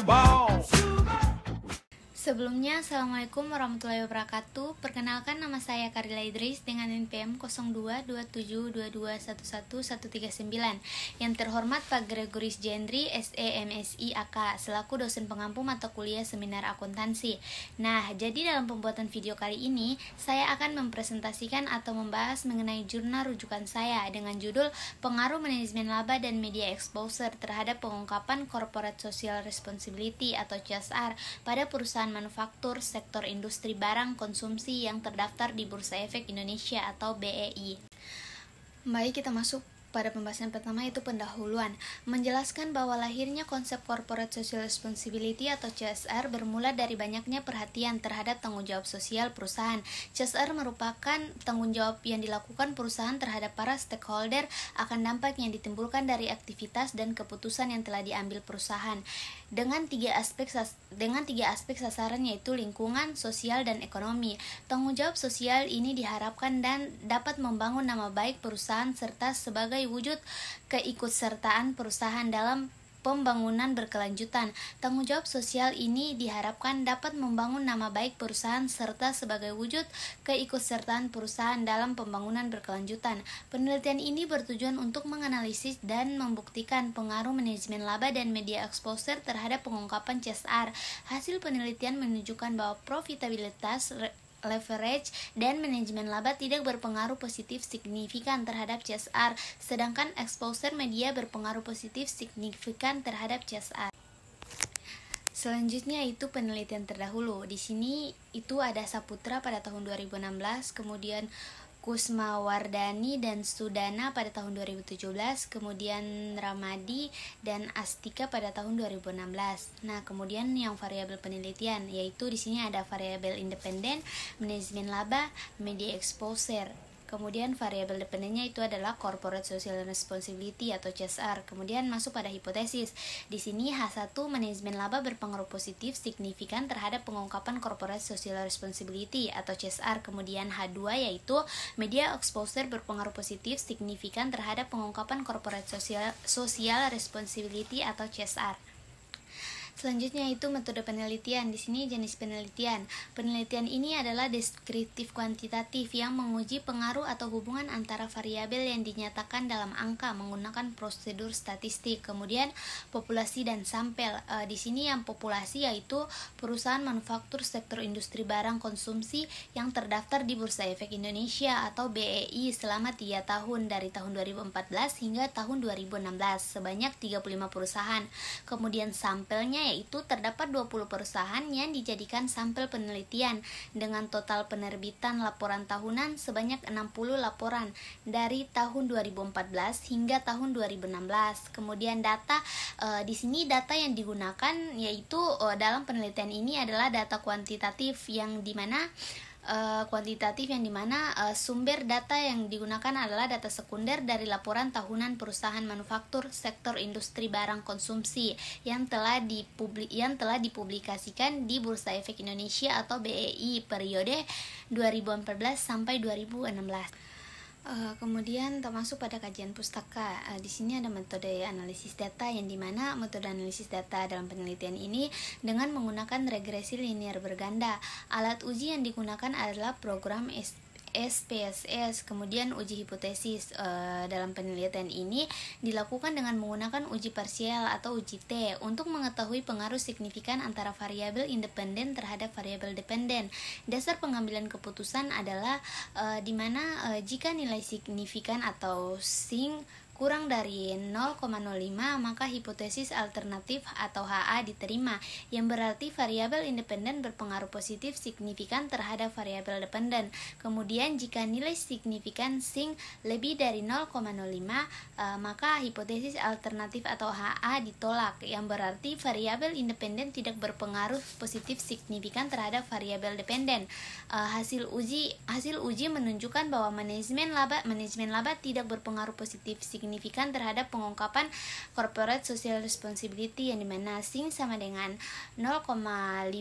a ball. Sebelumnya, Assalamualaikum warahmatullahi wabarakatuh. Perkenalkan, nama saya Karila Idris dengan NPM 022722111139. Yang terhormat Pak Gregoris Jendri, SE MSI AK, selaku dosen pengampu mata kuliah seminar akuntansi. Nah, jadi dalam pembuatan video kali ini, saya akan mempresentasikan atau membahas mengenai jurnal rujukan saya dengan judul Pengaruh Manajemen Laba dan Media Exposure terhadap Pengungkapan Corporate Social Responsibility atau CSR pada perusahaan manufaktur sektor industri barang konsumsi yang terdaftar di Bursa Efek Indonesia atau BEI. Baik, kita masuk pada pembahasan pertama, yaitu pendahuluan. Menjelaskan bahwa lahirnya konsep Corporate Social Responsibility atau CSR bermula dari banyaknya perhatian terhadap tanggung jawab sosial perusahaan. CSR merupakan tanggung jawab yang dilakukan perusahaan terhadap para stakeholder akan dampak yang ditimbulkan dari aktivitas dan keputusan yang telah diambil perusahaan dengan tiga aspek sasaran, yaitu lingkungan, sosial, dan ekonomi. Tanggung jawab sosial ini diharapkan dan dapat membangun nama baik perusahaan serta sebagai wujud keikutsertaan perusahaan dalam pembangunan berkelanjutan. Tanggung jawab sosial ini diharapkan dapat membangun nama baik perusahaan serta sebagai wujud keikutsertaan perusahaan dalam pembangunan berkelanjutan. Penelitian ini bertujuan untuk menganalisis dan membuktikan pengaruh manajemen laba dan media exposure terhadap pengungkapan CSR. Hasil penelitian menunjukkan bahwa profitabilitas, leverage, dan manajemen laba tidak berpengaruh positif signifikan terhadap CSR, sedangkan exposure media berpengaruh positif signifikan terhadap CSR. Selanjutnya itu penelitian terdahulu. Di sini itu ada Saputra pada tahun 2016, kemudian Kusmawardani dan Sudana pada tahun 2017, kemudian Ramadi dan Astika pada tahun 2016. Nah, kemudian yang variabel penelitian, yaitu di sini ada variabel independen, manajemen laba, media exposure. Kemudian variabel dependennya itu adalah Corporate Social Responsibility atau CSR. Kemudian masuk pada hipotesis. Di sini H1 manajemen laba berpengaruh positif signifikan terhadap pengungkapan Corporate Social Responsibility atau CSR. Kemudian H2 yaitu media exposure berpengaruh positif signifikan terhadap pengungkapan Corporate Social Responsibility atau CSR. Selanjutnya itu metode penelitian. Di sini jenis penelitian. Penelitian ini adalah deskriptif kuantitatif yang menguji pengaruh atau hubungan antara variabel yang dinyatakan dalam angka menggunakan prosedur statistik. Kemudian populasi dan sampel. Di sini yang populasi yaitu perusahaan manufaktur sektor industri barang konsumsi yang terdaftar di Bursa Efek Indonesia atau BEI selama 3 tahun dari tahun 2014 hingga tahun 2016 sebanyak 35 perusahaan. Kemudian sampelnya yaitu terdapat 20 perusahaan yang dijadikan sampel penelitian dengan total penerbitan laporan tahunan sebanyak 60 laporan dari tahun 2014 hingga tahun 2016. Kemudian data di sini data yang digunakan yaitu dalam penelitian ini adalah data kuantitatif yang dimana sumber data yang digunakan adalah data sekunder dari laporan tahunan perusahaan manufaktur sektor industri barang konsumsi yang telah dipublikasikan di Bursa Efek Indonesia atau BEI periode 2014 sampai 2016. Kemudian termasuk pada kajian pustaka. Di sini ada metode analisis data yang dimana metode analisis data dalam penelitian ini dengan menggunakan regresi linear berganda. Alat uji yang digunakan adalah program SPSS. Kemudian uji hipotesis dalam penelitian ini dilakukan dengan menggunakan uji parsial atau uji T untuk mengetahui pengaruh signifikan antara variabel independen terhadap variabel dependen. Dasar pengambilan keputusan adalah di mana jika nilai signifikan atau SING kurang dari 0,05 maka hipotesis alternatif atau HA diterima, yang berarti variabel independen berpengaruh positif signifikan terhadap variabel dependen. Kemudian jika nilai signifikan SING lebih dari 0,05 maka hipotesis alternatif atau HA ditolak, yang berarti variabel independen tidak berpengaruh positif signifikan terhadap variabel dependen. Hasil uji menunjukkan bahwa manajemen laba tidak berpengaruh positif signifikan terhadap pengungkapan corporate social responsibility, yang dimana SING sama dengan 0,504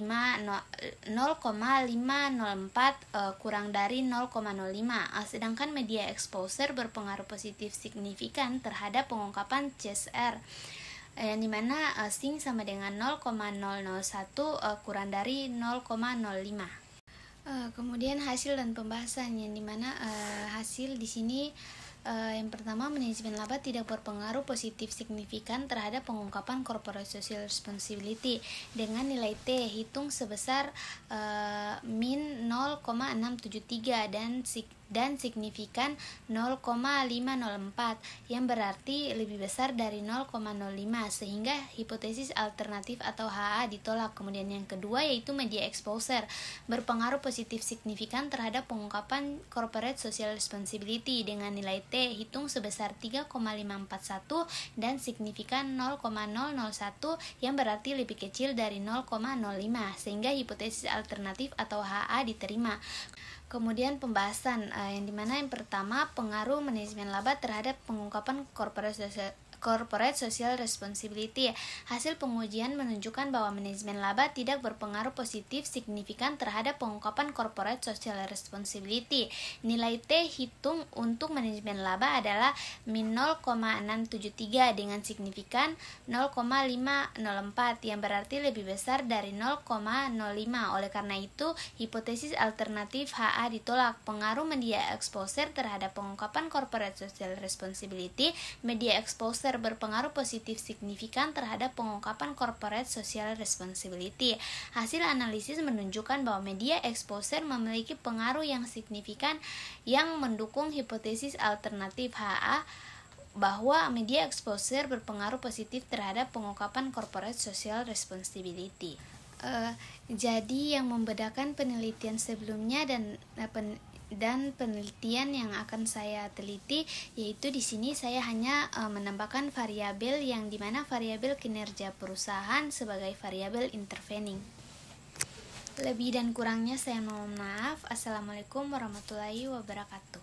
kurang dari 0,05, sedangkan media exposure berpengaruh positif signifikan terhadap pengungkapan CSR. yang dimana sin sama dengan 0,001 kurang dari 0,05. Kemudian hasil dan pembahasan, yang dimana hasil di sini yang pertama, manajemen laba tidak berpengaruh positif signifikan terhadap pengungkapan corporate social responsibility dengan nilai T hitung sebesar min 0,673 dan signifikan 0,504 yang berarti lebih besar dari 0,05, sehingga hipotesis alternatif atau HA ditolak. Kemudian yang kedua yaitu media exposure berpengaruh positif signifikan terhadap pengungkapan corporate social responsibility dengan nilai T hitung sebesar 3,541 dan signifikan 0,001 yang berarti lebih kecil dari 0,05, sehingga hipotesis alternatif atau HA diterima. Kemudian pembahasan, yang dimana yang pertama pengaruh manajemen laba terhadap pengungkapan corporate social responsibility. Hasil pengujian menunjukkan bahwa manajemen laba tidak berpengaruh positif signifikan terhadap pengungkapan corporate social responsibility. Nilai T hitung untuk manajemen laba adalah min 0,673 dengan signifikan 0,504 yang berarti lebih besar dari 0,05. Oleh karena itu, hipotesis alternatif HA ditolak. Pengaruh media exposure terhadap pengungkapan corporate social responsibility. Media exposure berpengaruh positif signifikan terhadap pengungkapan corporate social responsibility. Hasil analisis menunjukkan bahwa media exposure memiliki pengaruh yang signifikan yang mendukung hipotesis alternatif HA bahwa media exposure berpengaruh positif terhadap pengungkapan corporate social responsibility. Jadi yang membedakan penelitian sebelumnya dan penelitian yang akan saya teliti, yaitu di sini saya hanya menambahkan variabel yang dimana variabel kinerja perusahaan sebagai variabel intervening. Lebih dan kurangnya saya mohon maaf. Assalamualaikum warahmatullahi wabarakatuh.